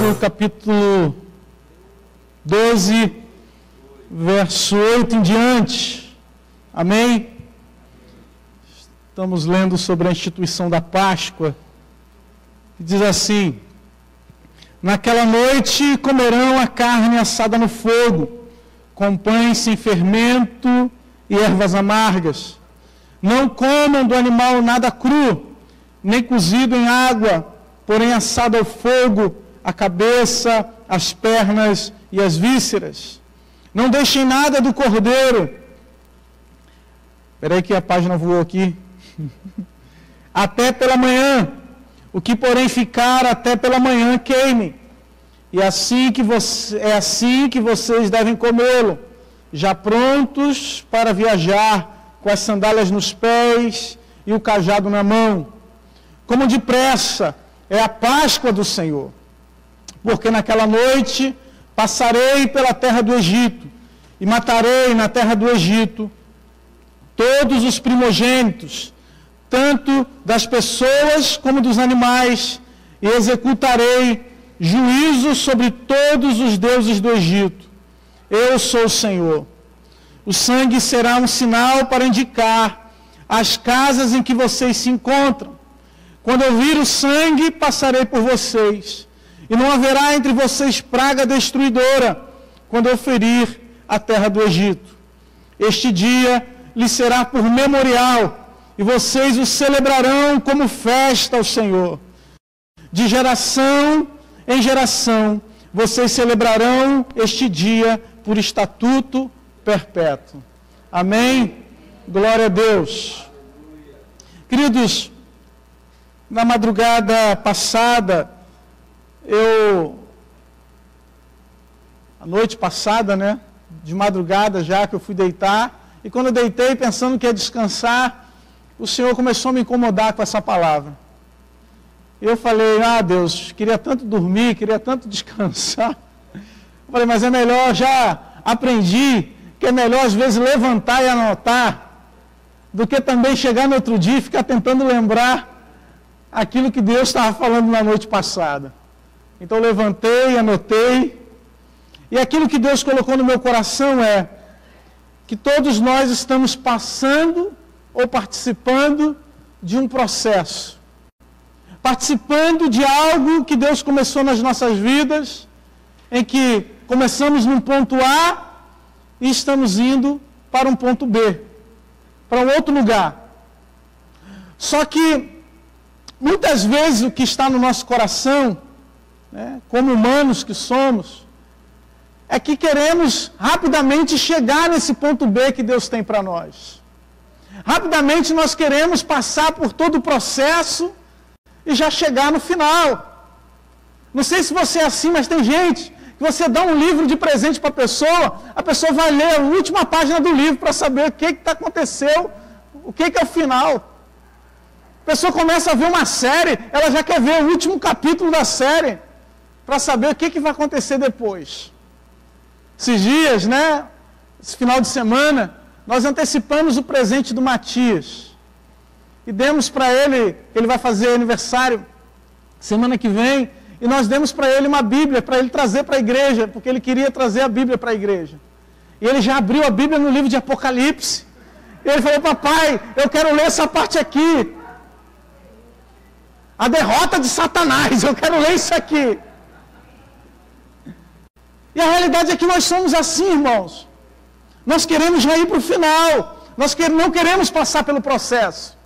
Êxodo capítulo 12, verso 8 em diante. Amém? Estamos lendo sobre a instituição da Páscoa. Diz assim: naquela noite comerão a carne assada no fogo, com pães sem fermento e ervas amargas. Não comam do animal nada cru, nem cozido em água, porém assado ao fogo, a cabeça, as pernas e as vísceras. Não deixem nada do cordeiro. Espera aí que a página voou aqui. Até pela manhã. O que porém ficar até pela manhã queime. E é assim que vocês devem comê-lo, já prontos para viajar, com as sandálias nos pés e o cajado na mão. Como depressa é a Páscoa do Senhor. Porque naquela noite passarei pela terra do Egito e matarei na terra do Egito todos os primogênitos, tanto das pessoas como dos animais, e executarei juízo sobre todos os deuses do Egito. Eu sou o Senhor. O sangue será um sinal para indicar as casas em que vocês se encontram. Quando eu vir o sangue, passarei por vocês, e não haverá entre vocês praga destruidora, quando eu ferir a terra do Egito. Este dia lhe será por memorial, e vocês o celebrarão como festa ao Senhor. De geração em geração, vocês celebrarão este dia por estatuto perpétuo. Amém? Glória a Deus. Queridos, na madrugada passada, a noite passada, né? De madrugada já que eu fui deitar, e quando eu deitei pensando que ia descansar, o Senhor começou a me incomodar com essa palavra. Eu falei: Deus, queria tanto dormir, queria tanto descansar. Eu falei: mas é melhor, já aprendi que é melhor às vezes levantar e anotar, do que também chegar no outro dia e ficar tentando lembrar aquilo que Deus estava falando na noite passada. Então eu levantei, anotei, e aquilo que Deus colocou no meu coração é que todos nós estamos passando ou participando de um processo, participando de algo que Deus começou nas nossas vidas, em que começamos num ponto A e estamos indo para um ponto B, para um outro lugar. Só que muitas vezes o que está no nosso coração, né, como humanos que somos, é que queremos rapidamente chegar nesse ponto B que Deus tem para nós. Rapidamente nós queremos passar por todo o processo e já chegar no final. Não sei se você é assim, mas tem gente que você dá um livro de presente para a pessoa vai ler a última página do livro para saber o que aconteceu, o que é o final. A pessoa começa a ver uma série, ela já quer ver o último capítulo da série, para saber o que vai acontecer depois. Esses dias, né, esse final de semana, nós antecipamos o presente do Matias. E demos para ele, ele vai fazer aniversário semana que vem, e nós demos para ele uma Bíblia, para ele trazer para a igreja, porque ele queria trazer a Bíblia para a igreja. E ele já abriu a Bíblia no livro de Apocalipse. E ele falou: papai, eu quero ler essa parte aqui. A derrota de Satanás, eu quero ler isso aqui. E a realidade é que nós somos assim, irmãos. Nós queremos já ir para o final. Nós não queremos passar pelo processo.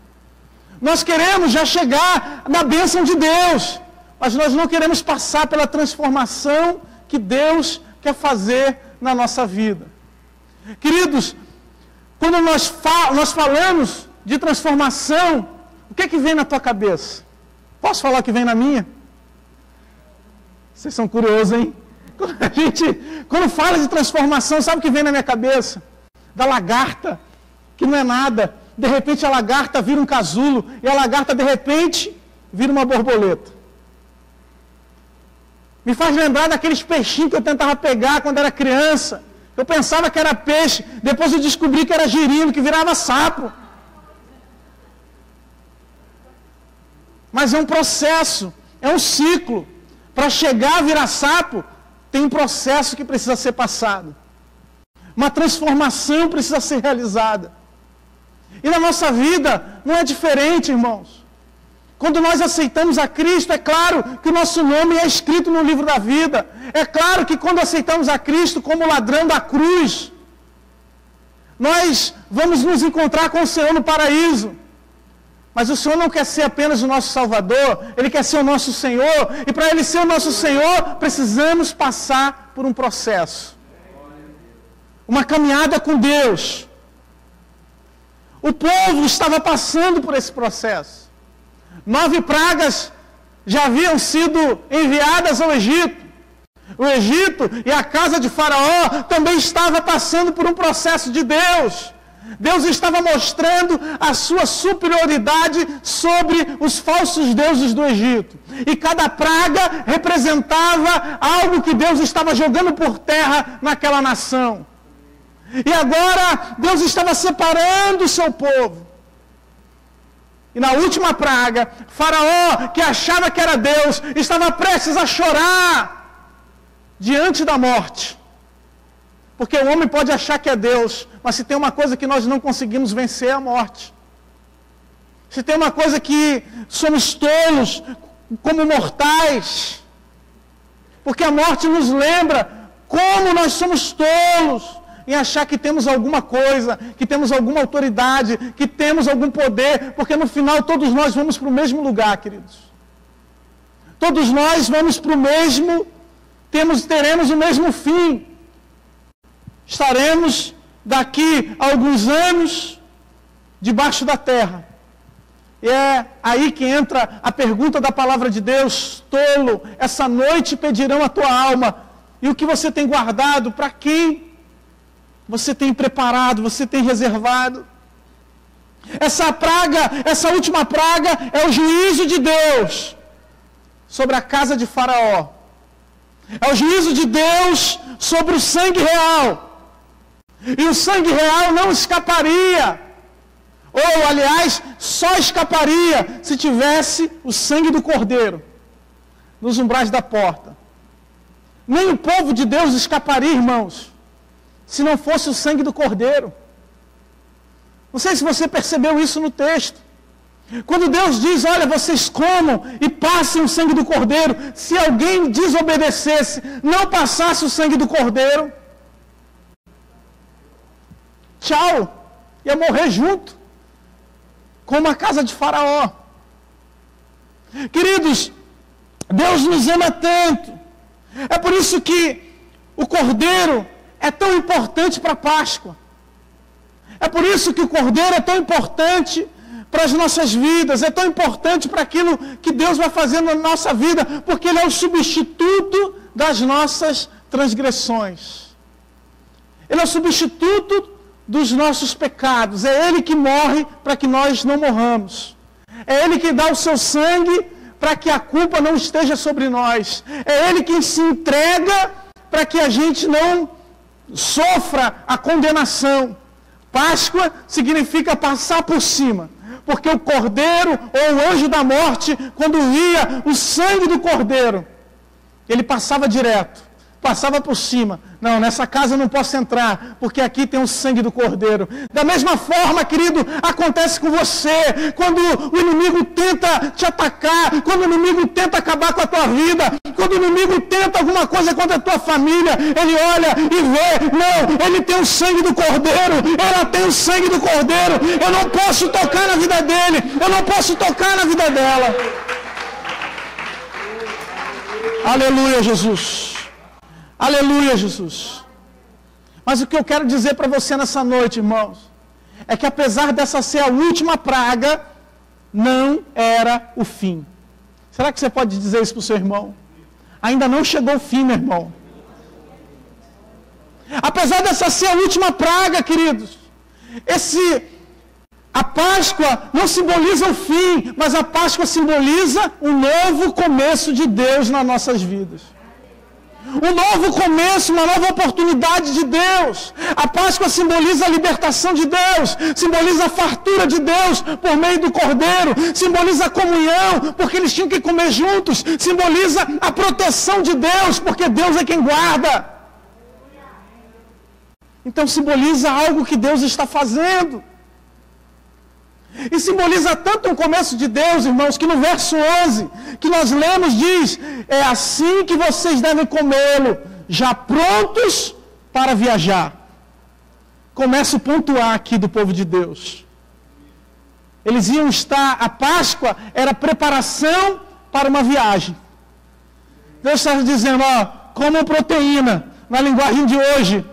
Nós queremos já chegar na bênção de Deus. Mas nós não queremos passar pela transformação que Deus quer fazer na nossa vida. Queridos, quando nós falamos de transformação, o que vem na tua cabeça? Posso falar o que vem na minha? Vocês são curiosos, hein? Quando fala de transformação, sabe o que vem na minha cabeça? Da lagarta, que não é nada. De repente a lagarta vira um casulo, e a lagarta de repente vira uma borboleta. Me faz lembrar daqueles peixinhos que eu tentava pegar quando era criança. Eu pensava que era peixe, depois eu descobri que era girino, que virava sapo. Mas é um processo, é um ciclo. Para chegar a virar sapo, tem um processo que precisa ser passado. Uma transformação precisa ser realizada. E na nossa vida não é diferente, irmãos. Quando nós aceitamos a Cristo, é claro que o nosso nome é escrito no livro da vida. É claro que quando aceitamos a Cristo como ladrão da cruz, nós vamos nos encontrar com o Senhor no paraíso. Mas o Senhor não quer ser apenas o nosso Salvador, Ele quer ser o nosso Senhor. E para Ele ser o nosso Senhor, precisamos passar por um processo. Uma caminhada com Deus. O povo estava passando por esse processo. 9 pragas já haviam sido enviadas ao Egito. O Egito e a casa de Faraó também estava passando por um processo de Deus. Deus estava mostrando a sua superioridade sobre os falsos deuses do Egito. E cada praga representava algo que Deus estava jogando por terra naquela nação. E agora Deus estava separando o seu povo. E na última praga, Faraó, que achava que era Deus, estava prestes a chorar diante da morte. Porque o homem pode achar que é Deus, mas se tem uma coisa que nós não conseguimos vencer, é a morte. Se tem uma coisa que somos tolos como mortais, porque a morte nos lembra como nós somos tolos em achar que temos alguma coisa, que temos alguma autoridade, que temos algum poder, porque no final todos nós vamos para o mesmo lugar, queridos. Todos nós vamos para o mesmo, teremos o mesmo fim. Estaremos daqui a alguns anos debaixo da terra. E é aí que entra a pergunta da palavra de Deus: tolo, essa noite pedirão a tua alma, e o que você tem guardado, para quem você tem preparado, você tem reservado? Essa praga, essa última praga, é o juízo de Deus sobre a casa de Faraó. É o juízo de Deus sobre o sangue real. E o sangue real não escaparia. Ou, aliás, só escaparia se tivesse o sangue do Cordeiro nos umbrais da porta. Nem o povo de Deus escaparia, irmãos, se não fosse o sangue do Cordeiro. Não sei se você percebeu isso no texto. Quando Deus diz, olha, vocês comam e passem o sangue do Cordeiro, se alguém desobedecesse, não passasse o sangue do Cordeiro, tchau, ia morrer junto, como a casa de Faraó. Queridos, Deus nos ama tanto. É por isso que o Cordeiro é tão importante para a Páscoa. É por isso que o Cordeiro é tão importante para as nossas vidas, é tão importante para aquilo que Deus vai fazer na nossa vida, porque Ele é o substituto das nossas transgressões. Ele é o substituto dos nossos pecados. É Ele que morre para que nós não morramos. É Ele que dá o seu sangue para que a culpa não esteja sobre nós. É Ele quem se entrega para que a gente não sofra a condenação. Páscoa significa passar por cima, porque o Cordeiro ou o anjo da morte, quando via o sangue do Cordeiro, ele passava direto, passava por cima. Não, nessa casa eu não posso entrar, porque aqui tem o sangue do Cordeiro. Da mesma forma, querido, acontece com você. Quando o inimigo tenta te atacar, quando o inimigo tenta acabar com a tua vida, quando o inimigo tenta alguma coisa contra a tua família, ele olha e vê, não, ele tem o sangue do Cordeiro, ela tem o sangue do Cordeiro, eu não posso tocar na vida dele, eu não posso tocar na vida dela. Aleluia, Jesus. Aleluia, Jesus. Mas o que eu quero dizer para você nessa noite, irmãos, é que apesar dessa ser a última praga, não era o fim. Será que você pode dizer isso para o seu irmão? Ainda não chegou o fim, meu irmão. Apesar dessa ser a última praga, queridos, a Páscoa não simboliza o fim, mas a Páscoa simboliza um novo começo de Deus nas nossas vidas. Um novo começo, uma nova oportunidade de Deus. A Páscoa simboliza a libertação de Deus, simboliza a fartura de Deus por meio do Cordeiro, simboliza a comunhão, porque eles tinham que comer juntos, simboliza a proteção de Deus, porque Deus é quem guarda. Então simboliza algo que Deus está fazendo. E simboliza tanto um começo de Deus, irmãos, que no verso 11, que nós lemos, diz: é assim que vocês devem comê-lo, já prontos para viajar. Começa o ponto A aqui do povo de Deus. Eles iam estar, a Páscoa era preparação para uma viagem. Deus estava dizendo: ó, comam proteína, na linguagem de hoje.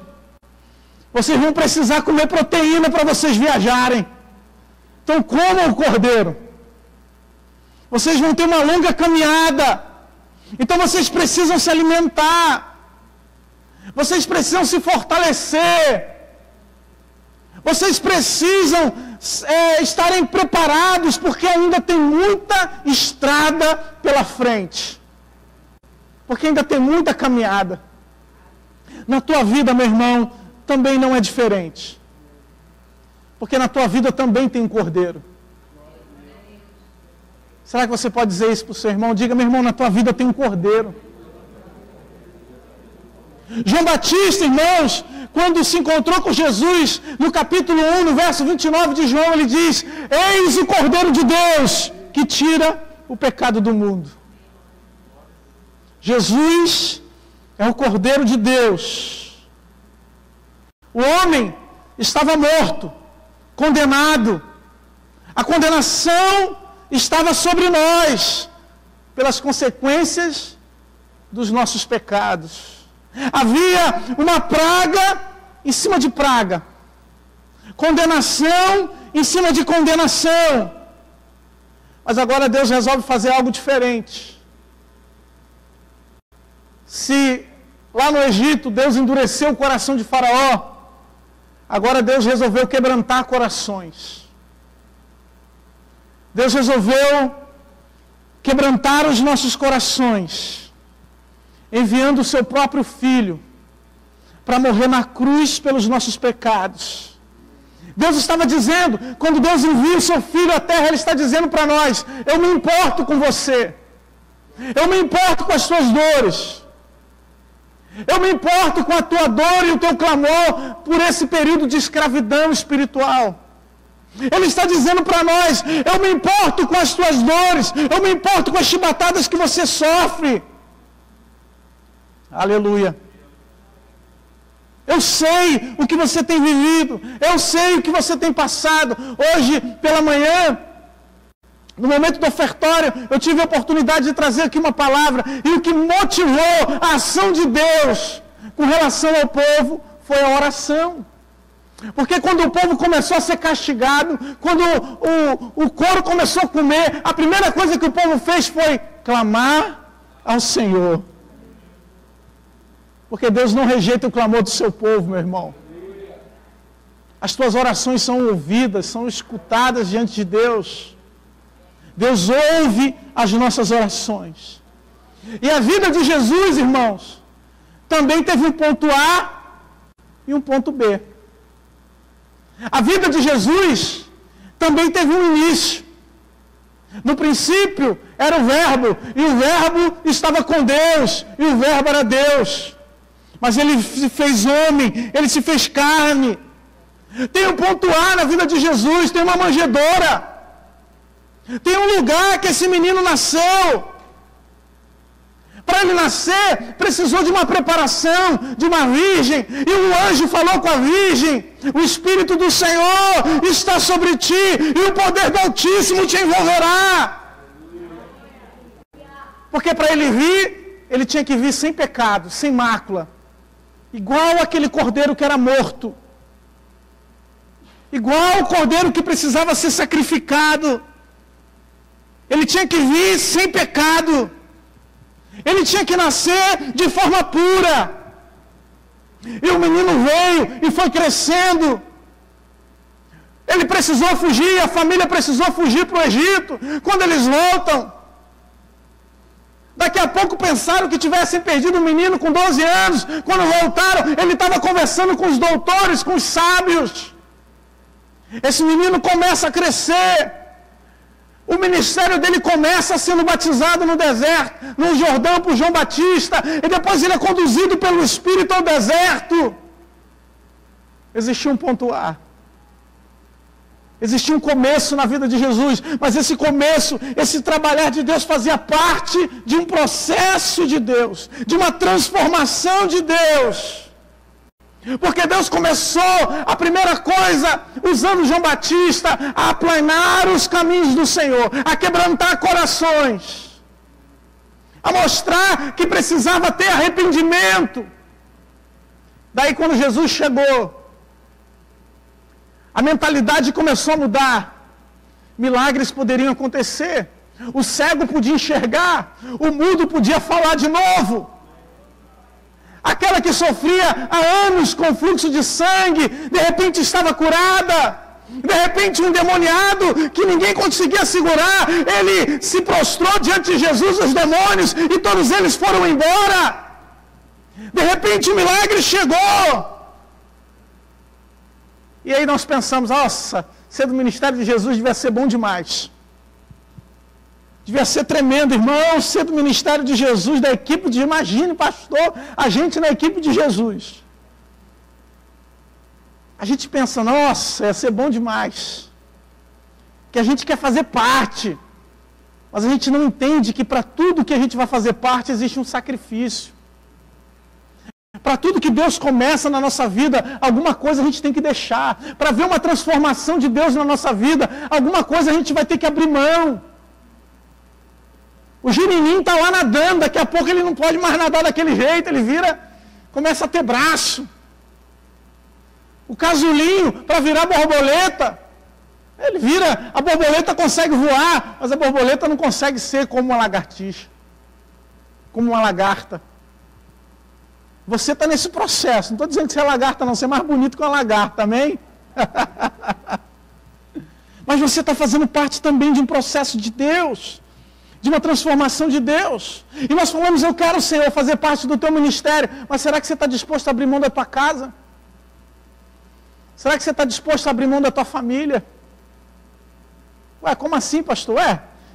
Vocês vão precisar comer proteína para vocês viajarem. Então comam o cordeiro. Vocês vão ter uma longa caminhada. Então vocês precisam se alimentar. Vocês precisam se fortalecer. Vocês precisam estarem preparados, porque ainda tem muita estrada pela frente. Porque ainda tem muita caminhada. Na tua vida, meu irmão, também não é diferente. Porque na tua vida também tem um cordeiro. Será que você pode dizer isso para o seu irmão? Diga: meu irmão, na tua vida tem um cordeiro. João Batista, irmãos, quando se encontrou com Jesus, no capítulo 1, no verso 29 de João, ele diz: eis o Cordeiro de Deus, que tira o pecado do mundo. Jesus é o Cordeiro de Deus. O homem estava morto, condenado. A condenação estava sobre nós, pelas consequências dos nossos pecados. Havia uma praga em cima de praga, condenação em cima de condenação. Mas agora Deus resolve fazer algo diferente. Se lá no Egito Deus endureceu o coração de Faraó, agora Deus resolveu quebrantar corações. Deus resolveu quebrantar os nossos corações, enviando o seu próprio Filho para morrer na cruz pelos nossos pecados. Deus estava dizendo, quando Deus envia o seu Filho à terra, Ele está dizendo para nós: eu me importo com você, eu me importo com as suas dores, eu me importo com a tua dor e o teu clamor por esse período de escravidão espiritual. Ele está dizendo para nós: eu me importo com as tuas dores, eu me importo com as chibatadas que você sofre. Aleluia. Eu sei o que você tem vivido, eu sei o que você tem passado. Hoje, pela manhã, no momento do ofertório, eu tive a oportunidade de trazer aqui uma palavra, e o que motivou a ação de Deus com relação ao povo foi a oração. Porque quando o povo começou a ser castigado, quando o couro começou a comer, a primeira coisa que o povo fez foi clamar ao Senhor. Porque Deus não rejeita o clamor do seu povo, meu irmão. As tuas orações são ouvidas, são escutadas diante de Deus. Deus ouve as nossas orações. E a vida de Jesus, irmãos, também teve um ponto A e um ponto B. A vida de Jesus também teve um início. No princípio era o Verbo, e o Verbo estava com Deus, e o Verbo era Deus. Mas Ele se fez homem, Ele se fez carne. Tem um ponto A na vida de Jesus, tem uma manjedoura. Tem um lugar que esse menino nasceu. Para ele nascer, precisou de uma preparação, de uma virgem. E um anjo falou com a virgem: o Espírito do Senhor está sobre ti, e o poder do Altíssimo te envolverá. Porque para ele vir, ele tinha que vir sem pecado, sem mácula. Igual aquele cordeiro que era morto. Igual o cordeiro que precisava ser sacrificado. Ele tinha que vir sem pecado. Ele tinha que nascer de forma pura. E o menino veio e foi crescendo. Ele precisou fugir, a família precisou fugir para o Egito. Quando eles voltam, Daqui a pouco pensaram que tivessem perdido um menino com 12 anos. Quando voltaram, ele estava conversando com os doutores, com os sábios. Esse menino começa a crescer. O ministério dele começa sendo batizado no deserto, no Jordão por João Batista. E depois ele é conduzido pelo Espírito ao deserto. Existia um ponto A. Existia um começo na vida de Jesus, mas esse começo, esse trabalhar de Deus fazia parte de um processo de Deus, de uma transformação de Deus. Porque Deus começou, a primeira coisa, usando João Batista, a aplanar os caminhos do Senhor, a quebrantar corações, a mostrar que precisava ter arrependimento. Daí quando Jesus chegou, a mentalidade começou a mudar. Milagres poderiam acontecer. O cego podia enxergar. O mudo podia falar de novo. Aquela que sofria há anos com fluxo de sangue, de repente estava curada. De repente um endemoniado que ninguém conseguia segurar, ele se prostrou diante de Jesus, os demônios, e todos eles foram embora. De repente o milagre chegou. E aí nós pensamos, nossa, ser do ministério de Jesus devia ser bom demais. Devia ser tremendo, irmão, ser do ministério de Jesus, da equipe de, imagine, pastor, a gente na equipe de Jesus. A gente pensa, nossa, ia ser bom demais. Que a gente quer fazer parte. Mas a gente não entende que para tudo que a gente vai fazer parte existe um sacrifício. Para tudo que Deus começa na nossa vida, alguma coisa a gente tem que deixar. Para ver uma transformação de Deus na nossa vida, alguma coisa a gente vai ter que abrir mão. O girinim está lá nadando, daqui a pouco ele não pode mais nadar daquele jeito, ele vira, começa a ter braço. O casulinho, para virar borboleta, ele vira, a borboleta consegue voar, mas a borboleta não consegue ser como uma lagartixa, como uma lagarta. Você está nesse processo. Não estou dizendo que você é lagarta, não. Você é mais bonito que uma lagarta, amém? Mas você está fazendo parte também de um processo de Deus, de uma transformação de Deus. E nós falamos, eu quero, Senhor, fazer parte do teu ministério. Mas será que você está disposto a abrir mão da tua casa? Será que você está disposto a abrir mão da tua família? Ué, como assim, pastor?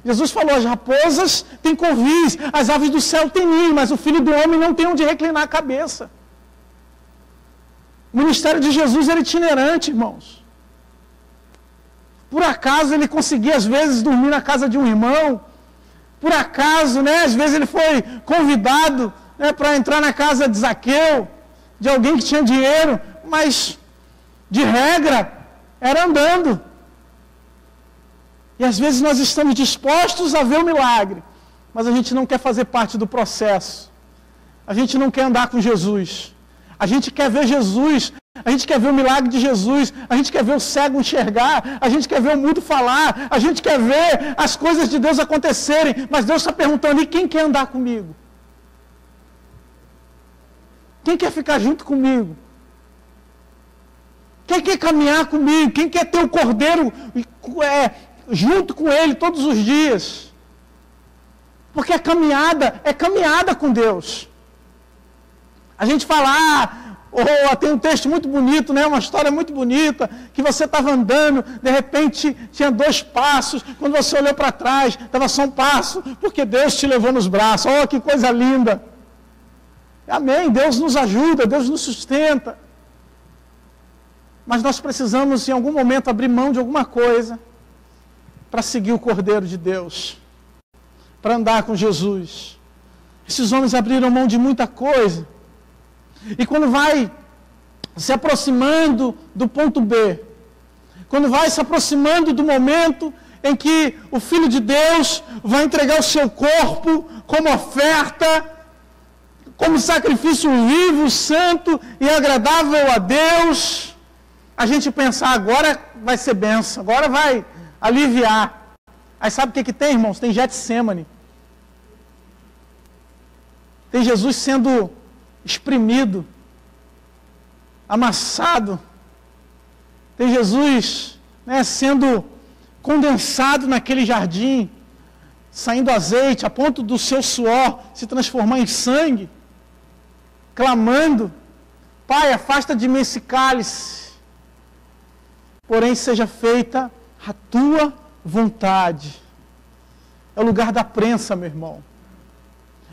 Jesus falou, as raposas têm covis, as aves do céu têm ninho, mas o Filho do Homem não tem onde reclinar a cabeça. O ministério de Jesus era itinerante, irmãos. Por acaso ele conseguia, às vezes, dormir na casa de um irmão. Por acaso, né, às vezes ele foi convidado, né, para entrar na casa de Zaqueu, de alguém que tinha dinheiro, mas, de regra, era andando. E às vezes nós estamos dispostos a ver o milagre, mas a gente não quer fazer parte do processo. A gente não quer andar com Jesus. A gente quer ver Jesus, a gente quer ver o milagre de Jesus, a gente quer ver o cego enxergar, a gente quer ver o mudo falar, a gente quer ver as coisas de Deus acontecerem, mas Deus está perguntando, e quem quer andar comigo? Quem quer ficar junto comigo? Quem quer caminhar comigo? Quem quer ter o cordeiro junto com ele todos os dias? Porque a caminhada é caminhada com Deus. A gente fala, tem um texto muito bonito, né? Uma história muito bonita, que você estava andando, de repente tinha 2 passos, quando você olhou para trás, estava só um passo, porque Deus te levou nos braços. Oh, que coisa linda! Amém, Deus nos ajuda, Deus nos sustenta. Mas nós precisamos, em algum momento, abrir mão de alguma coisa para seguir o Cordeiro de Deus, para andar com Jesus. Esses homens abriram mão de muita coisa. E quando vai se aproximando do ponto B, quando vai se aproximando do momento em que o Filho de Deus vai entregar o seu corpo como oferta, como sacrifício vivo, santo e agradável a Deus, a gente pensa, agora vai ser bênção, agora vai aliviar. Aí sabe o que tem, irmãos? Tem Getsêmani. Tem Jesus sendo espremido, amassado. Tem Jesus, né, sendo condensado naquele jardim. saindo azeite, a ponto do seu suor se transformar em sangue, clamando: Pai, afasta de mim esse cálice, porém seja feita a tua vontade. É o lugar da prensa, meu irmão.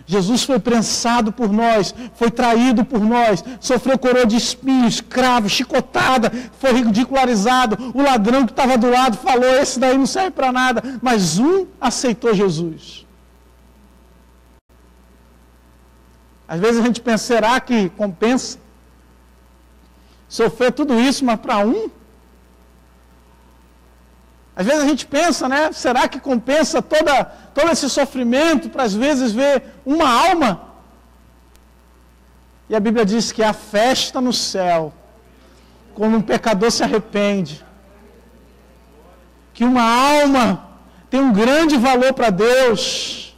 Jesus foi prensado por nós, foi traído por nós, sofreu coroa de espinhos, cravo, chicotada, foi ridicularizado. O ladrão que estava do lado falou: esse daí não serve para nada. Mas um aceitou Jesus. Às vezes a gente pensa: será que compensa sofrer tudo isso, mas para um? Às vezes a gente pensa, né? Será que compensa todo esse sofrimento para às vezes ver uma alma? E a Bíblia diz que há festa no céu quando um pecador se arrepende. Que uma alma tem um grande valor para Deus.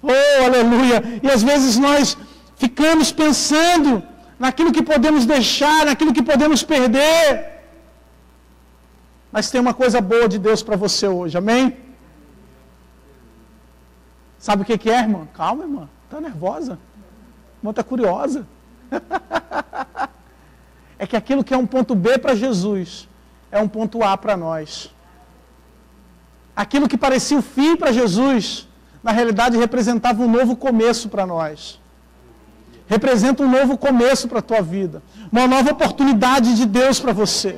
Oh, aleluia! E às vezes nós ficamos pensando naquilo que podemos deixar, naquilo que podemos perder. Mas tem uma coisa boa de Deus para você hoje, amém? Sabe o que é, irmã? Calma, irmã, está nervosa. Irmã está curiosa. É que aquilo que é um ponto B para Jesus é um ponto A para nós. Aquilo que parecia o fim para Jesus, na realidade representava um novo começo para nós. Representa um novo começo para a tua vida. Uma nova oportunidade de Deus para você.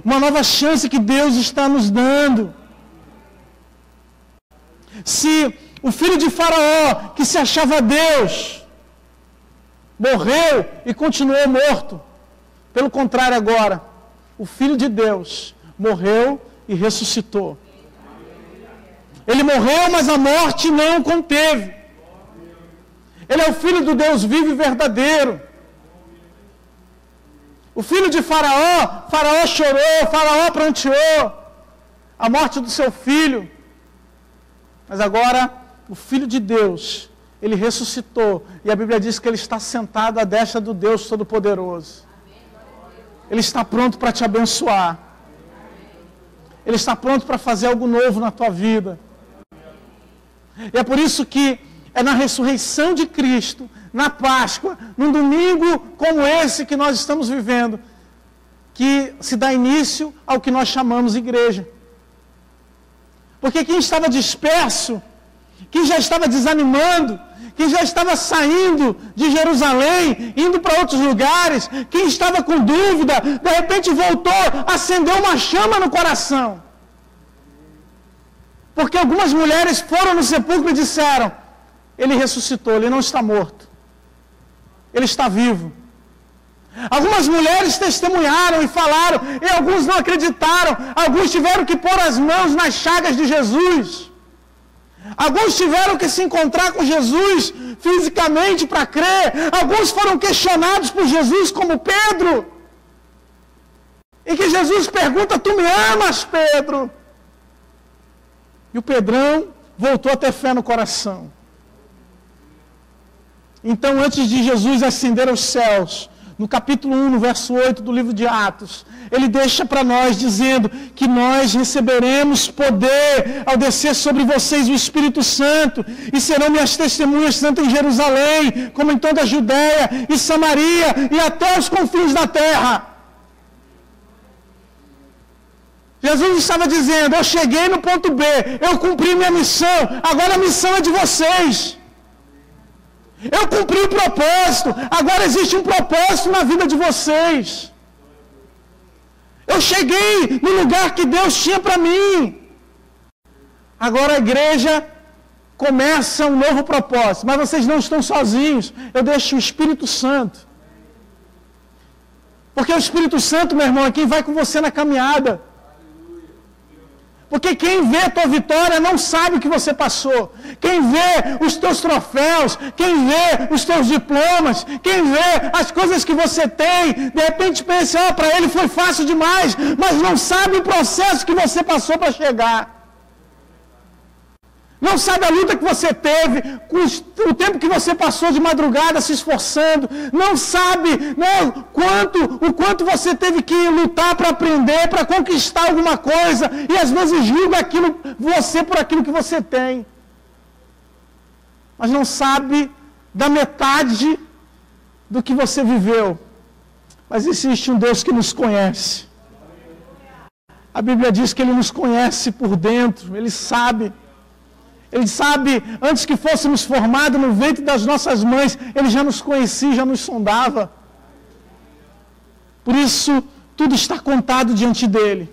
Uma nova chance que Deus está nos dando. Se o filho de Faraó, que se achava Deus, morreu e continuou morto, pelo contrário agora, o Filho de Deus morreu e ressuscitou. Ele morreu, mas a morte não o conteve. Ele é o Filho do Deus vivo e verdadeiro. O filho de Faraó, Faraó chorou, Faraó pranteou a morte do seu filho. Mas agora, o Filho de Deus, ele ressuscitou. E a Bíblia diz que ele está sentado à destra do Deus Todo-Poderoso. Ele está pronto para te abençoar. Ele está pronto para fazer algo novo na tua vida. E é por isso que é na ressurreição de Cristo, na Páscoa, num domingo como esse que nós estamos vivendo, que se dá início ao que nós chamamos igreja. Porque quem estava disperso, quem já estava desanimando, quem já estava saindo de Jerusalém, indo para outros lugares, quem estava com dúvida, de repente voltou, acendeu uma chama no coração. Porque algumas mulheres foram no sepulcro e disseram: ele ressuscitou, ele não está morto. Ele está vivo. Algumas mulheres testemunharam e falaram, e alguns não acreditaram. Alguns tiveram que pôr as mãos nas chagas de Jesus. Alguns tiveram que se encontrar com Jesus fisicamente para crer. Alguns foram questionados por Jesus, como Pedro. E que Jesus pergunta: tu me amas, Pedro? E o Pedrão voltou a ter fé no coração. Então, antes de Jesus ascender aos céus, no capítulo 1, no verso 8 do livro de Atos, ele deixa para nós dizendo que nós receberemos poder ao descer sobre vocês o Espírito Santo e serão minhas testemunhas tanto em Jerusalém, como em toda a Judéia e Samaria e até os confins da terra. Jesus estava dizendo: eu cheguei no ponto B, eu cumpri minha missão, agora a missão é de vocês. Eu cumpri o propósito, agora existe um propósito na vida de vocês. Eu cheguei no lugar que Deus tinha para mim. Agora a igreja começa um novo propósito, mas vocês não estão sozinhos. Eu deixo o Espírito Santo. Porque o Espírito Santo, meu irmão, é quem vai com você na caminhada. Porque quem vê a tua vitória não sabe o que você passou. Quem vê os teus troféus, quem vê os teus diplomas, quem vê as coisas que você tem, de repente pensa: para ele foi fácil demais, mas não sabe o processo que você passou para chegar. não sabe a luta que você teve, o tempo que você passou de madrugada se esforçando, não sabe, né, o quanto você teve que lutar para aprender, para conquistar alguma coisa, e às vezes julga você por aquilo que você tem. Mas não sabe da metade do que você viveu. Mas existe um Deus que nos conhece. A Bíblia diz que Ele nos conhece por dentro, Ele sabe. Ele sabe, antes que fôssemos formados no ventre das nossas mães, Ele já nos conhecia, já nos sondava. Por isso, tudo está contado diante dEle.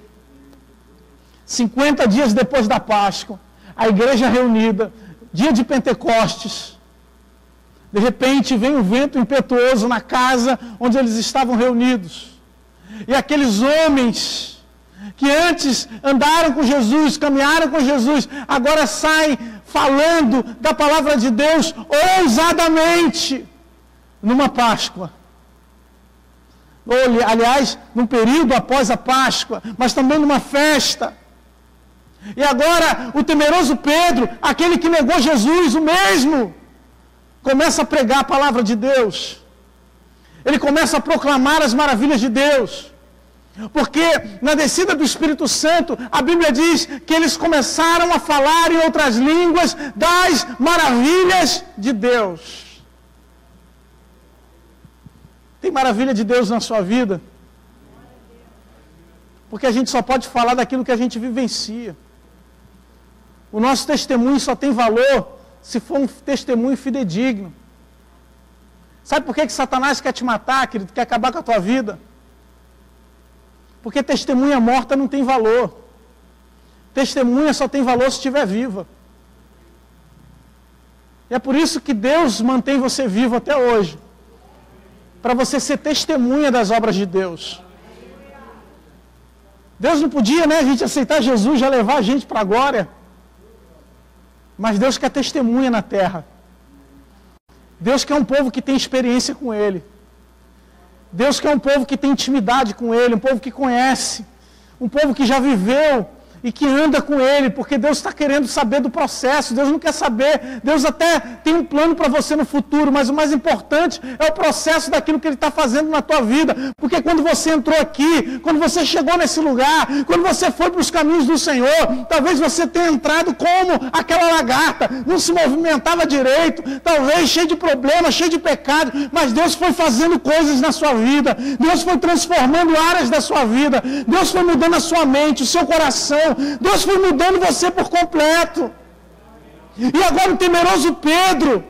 50 dias depois da Páscoa, a igreja reunida, dia de Pentecostes, de repente vem um vento impetuoso na casa onde eles estavam reunidos. E aqueles homens que antes andaram com Jesus, caminharam com Jesus, agora saem falando da palavra de Deus ousadamente numa Páscoa. Aliás, num período após a Páscoa, mas também numa festa. E agora o temeroso Pedro, aquele que negou Jesus, o mesmo, começa a pregar a palavra de Deus. Ele começa a proclamar as maravilhas de Deus. Porque na descida do Espírito Santo, a Bíblia diz que eles começaram a falar em outras línguas das maravilhas de Deus. Tem maravilha de Deus na sua vida? Porque a gente só pode falar daquilo que a gente vivencia. O nosso testemunho só tem valor se for um testemunho fidedigno. Sabe por que Satanás quer te matar, querido? Quer acabar com a tua vida? Porque testemunha morta não tem valor. Testemunha só tem valor se estiver viva. E é por isso que Deus mantém você vivo até hoje. Para você ser testemunha das obras de Deus. Deus não podia, né, a gente aceitar Jesus, já levar a gente para a glória. Mas Deus quer testemunha na terra. Deus quer um povo que tem experiência com Ele. Deus quer um povo que tem intimidade com Ele, um povo que conhece, um povo que já viveu e que anda com Ele, porque Deus está querendo saber do processo, Deus não quer saber, Deus até tem um plano para você no futuro, mas o mais importante é o processo daquilo que Ele está fazendo na tua vida, porque quando você entrou aqui, quando você chegou nesse lugar, quando você foi para os caminhos do Senhor, talvez você tenha entrado como aquela lagarta, não se movimentava direito, talvez cheio de problemas, cheio de pecado, mas Deus foi fazendo coisas na sua vida, Deus foi transformando áreas da sua vida, Deus foi mudando a sua mente, o seu coração, Deus foi mudando você por completo. E agora o temeroso Pedro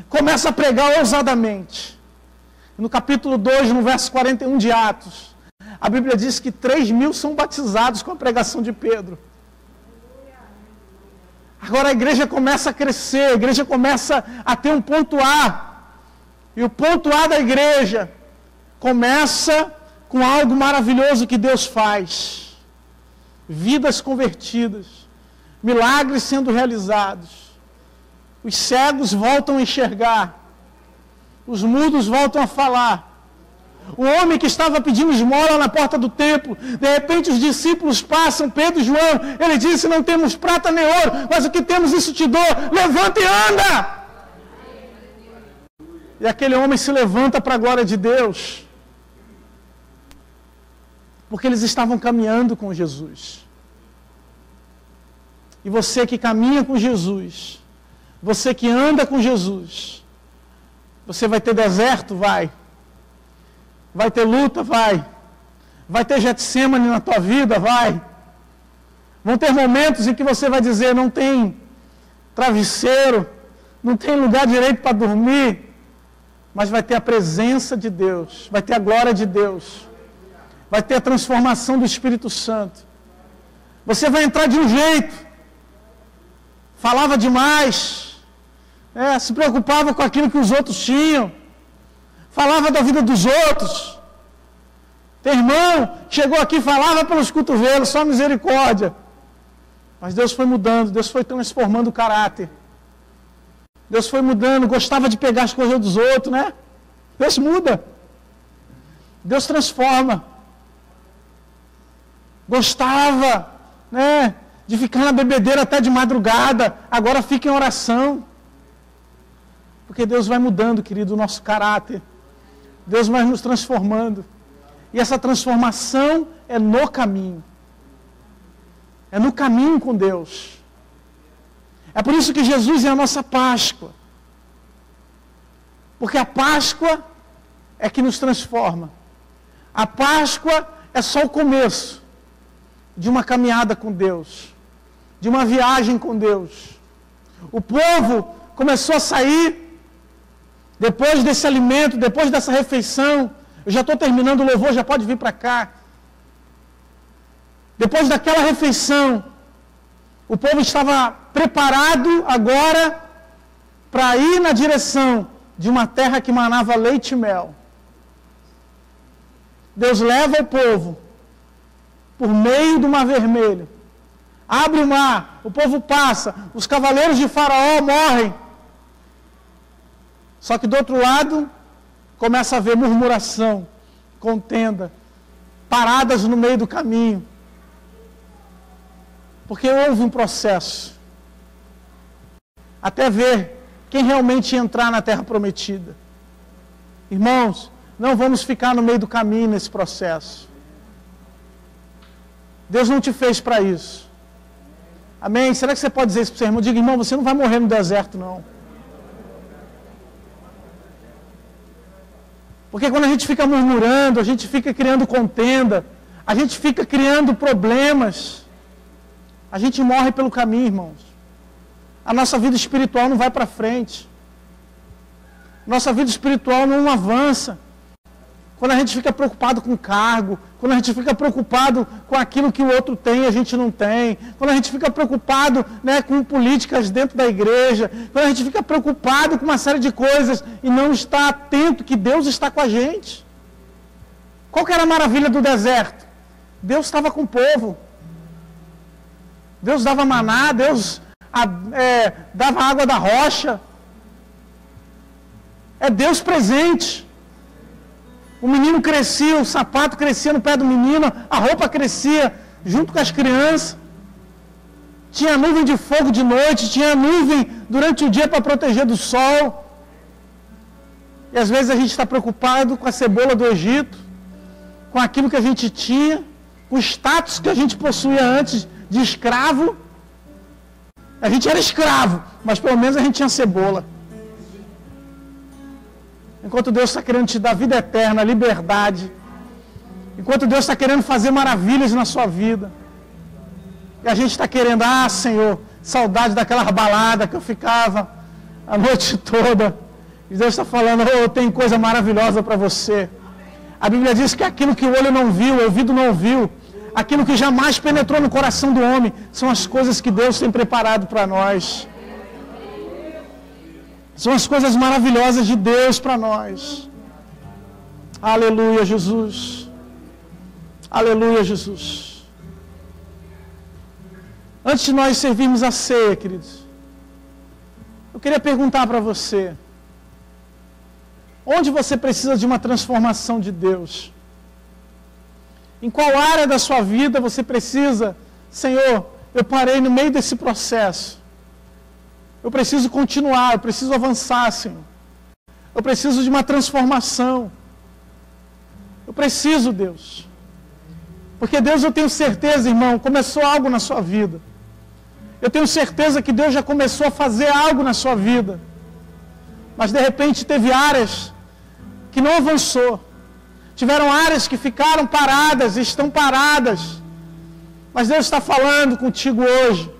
começa a pregar ousadamente. No capítulo 2, no verso 41 de Atos, a Bíblia diz que 3.000 são batizados com a pregação de Pedro. Agora a igreja começa a crescer, a igreja começa a ter um ponto A. E o ponto A da igreja começa com algo maravilhoso que Deus faz. Vidas convertidas, milagres sendo realizados, os cegos voltam a enxergar, os mudos voltam a falar. O homem que estava pedindo esmola na porta do templo, de repente os discípulos passam, Pedro e João, ele disse: não temos prata nem ouro, mas o que temos isso te dou, levanta e anda. E aquele homem se levanta para a glória de Deus. Porque eles estavam caminhando com Jesus. E você que caminha com Jesus, você que anda com Jesus, você vai ter deserto? Vai. Vai ter luta? Vai. Vai ter Getsêmani na tua vida? Vai. Vão ter momentos em que você vai dizer: não tem travesseiro, não tem lugar direito para dormir, mas vai ter a presença de Deus, vai ter a glória de Deus. Vai ter a transformação do Espírito Santo. Você vai entrar de um jeito. Falava demais. Se preocupava com aquilo que os outros tinham. Falava da vida dos outros. Tem irmão que chegou aqui e falava pelos cotovelos, só misericórdia. Mas Deus foi mudando, Deus foi transformando o caráter. Deus foi mudando, gostava de pegar as coisas dos outros, né? Deus muda. Deus transforma. Gostava, né, de ficar na bebedeira até de madrugada, agora fica em oração. Porque Deus vai mudando, querido, o nosso caráter. Deus vai nos transformando. E essa transformação é no caminho. É no caminho com Deus. É por isso que Jesus é a nossa Páscoa. Porque a Páscoa é que nos transforma. A Páscoa é só o começo de uma caminhada com Deus, de uma viagem com Deus. O povo começou a sair depois desse alimento, depois dessa refeição. Eu já estou terminando o louvor, já pode vir para cá. Depois daquela refeição, o povo estava preparado agora para ir na direção de uma terra que manava leite e mel. Deus leva o povo por meio do Mar Vermelho. Abre o mar, o povo passa, os cavaleiros de Faraó morrem. Só que do outro lado, começa a haver murmuração, contenda, paradas no meio do caminho. Porque houve um processo. Até ver quem realmente ia entrar na terra prometida. Irmãos, não vamos ficar no meio do caminho nesse processo. Deus não te fez para isso. Amém? Será que você pode dizer isso para o seu irmão? Diga, irmão, você não vai morrer no deserto, não. Porque quando a gente fica murmurando, a gente fica criando contenda, a gente fica criando problemas, a gente morre pelo caminho, irmãos. A nossa vida espiritual não vai para frente. Nossa vida espiritual não avança. Quando a gente fica preocupado com o cargo, quando a gente fica preocupado com aquilo que o outro tem, a gente não tem. Quando a gente fica preocupado, né, com políticas dentro da igreja, quando a gente fica preocupado com uma série de coisas e não está atento que Deus está com a gente. Qual que era a maravilha do deserto? Deus estava com o povo. Deus dava maná, Deus dava água da rocha. É Deus presente. O menino crescia, o sapato crescia no pé do menino, a roupa crescia junto com as crianças. Tinha nuvem de fogo de noite, tinha nuvem durante o dia para proteger do sol. E às vezes a gente está preocupado com a cebola do Egito, com aquilo que a gente tinha, com o status que a gente possuía antes de escravo. A gente era escravo, mas pelo menos a gente tinha cebola. Enquanto Deus está querendo te dar vida eterna, liberdade. Enquanto Deus está querendo fazer maravilhas na sua vida. E a gente está querendo, Senhor, saudade daquela balada que eu ficava a noite toda. E Deus está falando, tem coisa maravilhosa para você. A Bíblia diz que aquilo que o olho não viu, o ouvido não ouviu, aquilo que jamais penetrou no coração do homem, são as coisas que Deus tem preparado para nós. São as coisas maravilhosas de Deus para nós. Aleluia, Jesus. Aleluia, Jesus. Antes de nós servirmos a ceia, queridos, eu queria perguntar para você, onde você precisa de uma transformação de Deus? Em qual área da sua vida você precisa, Senhor, eu parei no meio desse processo. Eu preciso continuar, eu preciso avançar, Senhor. Eu preciso de uma transformação. Eu preciso, Deus. Porque Deus, eu tenho certeza, irmão, começou algo na sua vida. Eu tenho certeza que Deus já começou a fazer algo na sua vida. Mas de repente teve áreas que não avançou. Tiveram áreas que ficaram paradas, estão paradas. Mas Deus está falando contigo hoje.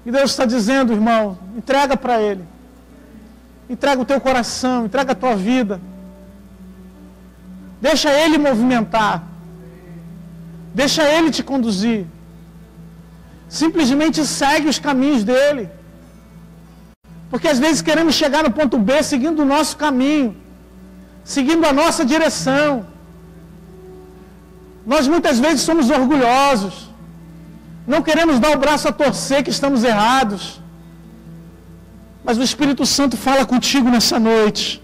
E Deus está dizendo, irmão, entrega para Ele. Entrega o teu coração, entrega a tua vida. Deixa Ele movimentar. Deixa Ele te conduzir. Simplesmente segue os caminhos dEle. Porque às vezes queremos chegar no ponto B seguindo o nosso caminho. Seguindo a nossa direção. Nós muitas vezes somos orgulhosos. Não queremos dar o braço a torcer que estamos errados. Mas o Espírito Santo fala contigo nessa noite.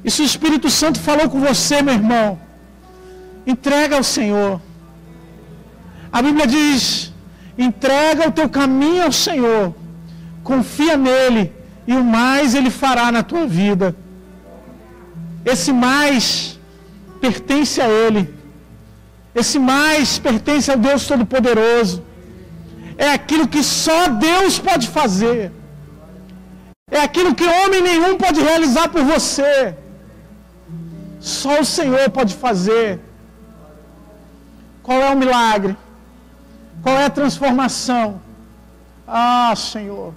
E se o Espírito Santo falou com você, meu irmão, entrega ao Senhor. A Bíblia diz: entrega o teu caminho ao Senhor, confia nele, e o mais ele fará na tua vida. Esse mais pertence a ele. Esse mais pertence ao Deus Todo-Poderoso. É aquilo que só Deus pode fazer. É aquilo que homem nenhum pode realizar por você. Só o Senhor pode fazer. Qual é o milagre? Qual é a transformação? Ah, Senhor.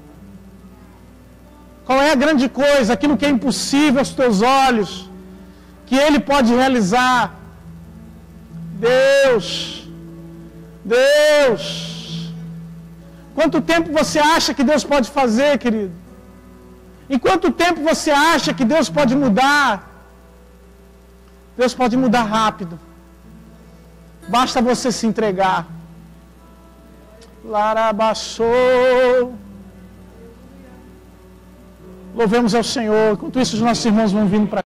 Qual é a grande coisa? Aquilo que é impossível aos teus olhos, que Ele pode realizar. Deus. Deus. Quanto tempo você acha que Deus pode fazer, querido? Em quanto tempo você acha que Deus pode mudar? Deus pode mudar rápido. Basta você se entregar. Larabassou. Louvemos ao Senhor. Enquanto isso, os nossos irmãos vão vindo para